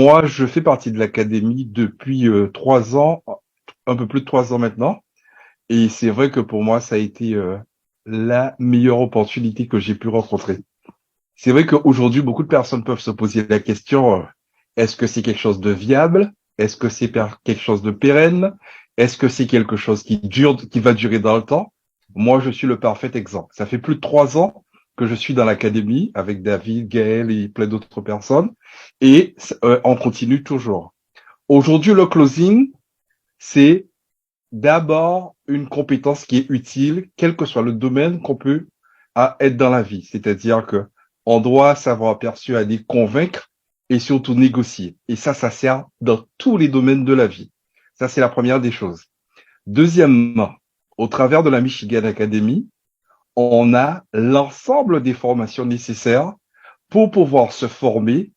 Moi, je fais partie de l'académie depuis 3 ans, un peu plus de 3 ans maintenant. Et c'est vrai que pour moi, ça a été la meilleure opportunité que j'ai pu rencontrer. C'est vrai qu'aujourd'hui, beaucoup de personnes peuvent se poser la question, est-ce que c'est quelque chose de viable? Est-ce que c'est quelque chose de pérenne? Est-ce que c'est quelque chose qui dure, qui va durer dans le temps? Moi, je suis le parfait exemple. Ça fait plus de 3 ans que je suis dans l'académie avec David, Gaël et plein d'autres personnes. Et on continue toujours. Aujourd'hui, le closing, c'est d'abord une compétence qui est utile, quel que soit le domaine qu'on peut être dans la vie. C'est-à-dire que on doit savoir persuader, convaincre et surtout négocier. Et ça sert dans tous les domaines de la vie. Ça, c'est la première des choses. Deuxièmement, au travers de la Michigan Academy, on a l'ensemble des formations nécessaires pour pouvoir se former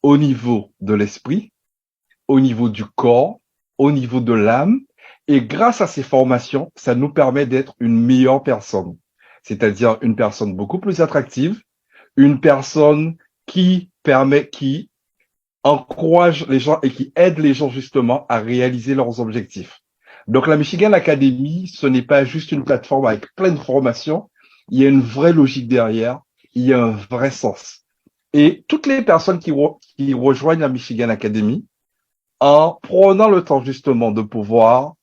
au niveau de l'esprit, au niveau du corps, au niveau de l'âme. Et grâce à ces formations, ça nous permet d'être une meilleure personne. C'est-à-dire une personne beaucoup plus attractive, une personne qui encourage les gens et qui aide les gens justement à réaliser leurs objectifs. Donc la Michigan Academy, ce n'est pas juste une plateforme avec plein de formations, il y a une vraie logique derrière, il y a un vrai sens. Et toutes les personnes qui rejoignent la Michigan Academy, en prenant le temps justement de pouvoir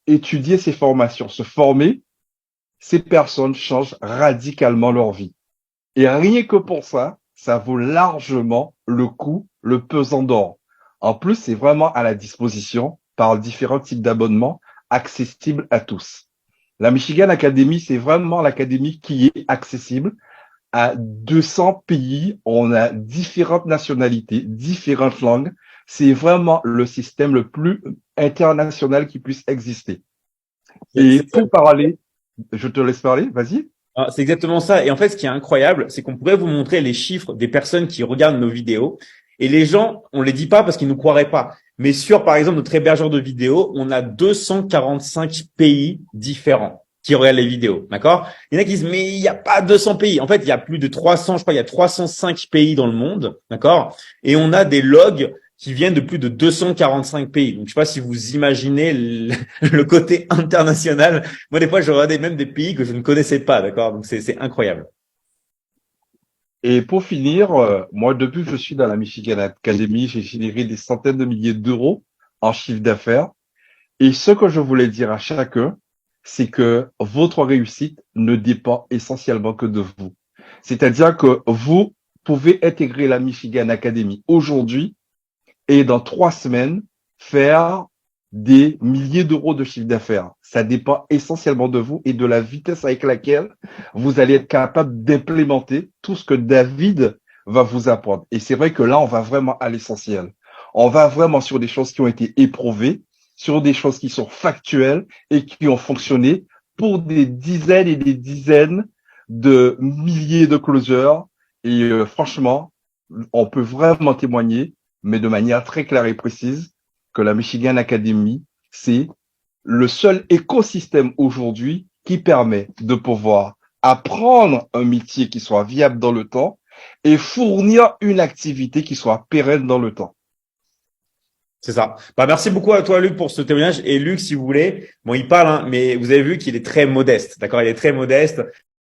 étudier ces formations, se former, ces personnes changent radicalement leur vie. Et rien que pour ça, ça vaut largement le coup, le pesant d'or. En plus, c'est vraiment à la disposition par différents types d'abonnements accessibles à tous. La Michigan Academy, c'est vraiment l'académie qui est accessible à 200 pays. On a différentes nationalités, différentes langues. C'est vraiment le système le plus international qui puisse exister. Et C'est pour parler, je te laisse parler, vas-y. c'est exactement ça. Et en fait, ce qui est incroyable, c'est qu'on pourrait vous montrer les chiffres des personnes qui regardent nos vidéos. Et les gens, on les dit pas parce qu'ils nous croiraient pas. Mais sur, par exemple, notre hébergeur de vidéos, on a 245 pays différents qui regardent les vidéos. D'accord? Il y en a qui disent, mais il n'y a pas 200 pays. En fait, il y a plus de 300, je crois, il y a 305 pays dans le monde. D'accord? Et on a des logs qui viennent de plus de 245 pays. Donc, je sais pas si vous imaginez le côté international. Moi, des fois, je regardais même des pays que je ne connaissais pas, d'accord? Donc, c'est incroyable. Et pour finir, moi, depuis que je suis dans la Michigan Academy, j'ai généré des centaines de milliers d'euros en chiffre d'affaires. Et ce que je voulais dire à chacun, c'est que votre réussite ne dépend essentiellement que de vous. C'est-à-dire que vous pouvez intégrer la Michigan Academy aujourd'hui et dans 3 semaines, faire des milliers d'euros de chiffre d'affaires. Ça dépend essentiellement de vous et de la vitesse avec laquelle vous allez être capable d'implémenter tout ce que David va vous apprendre. Et c'est vrai que là, on va vraiment à l'essentiel. On va vraiment sur des choses qui ont été éprouvées, sur des choses qui sont factuelles et qui ont fonctionné pour des dizaines et des dizaines de milliers de closers. Et franchement, on peut vraiment témoigner, mais de manière très claire et précise, que la Michigan Academy, c'est le seul écosystème aujourd'hui qui permet de pouvoir apprendre un métier qui soit viable dans le temps et fournir une activité qui soit pérenne dans le temps. C'est ça. Bah, merci beaucoup à toi, Luc, pour ce témoignage. Et Luc, si vous voulez, bon, il parle, hein, mais vous avez vu qu'il est très modeste, d'accord? Il est très modeste.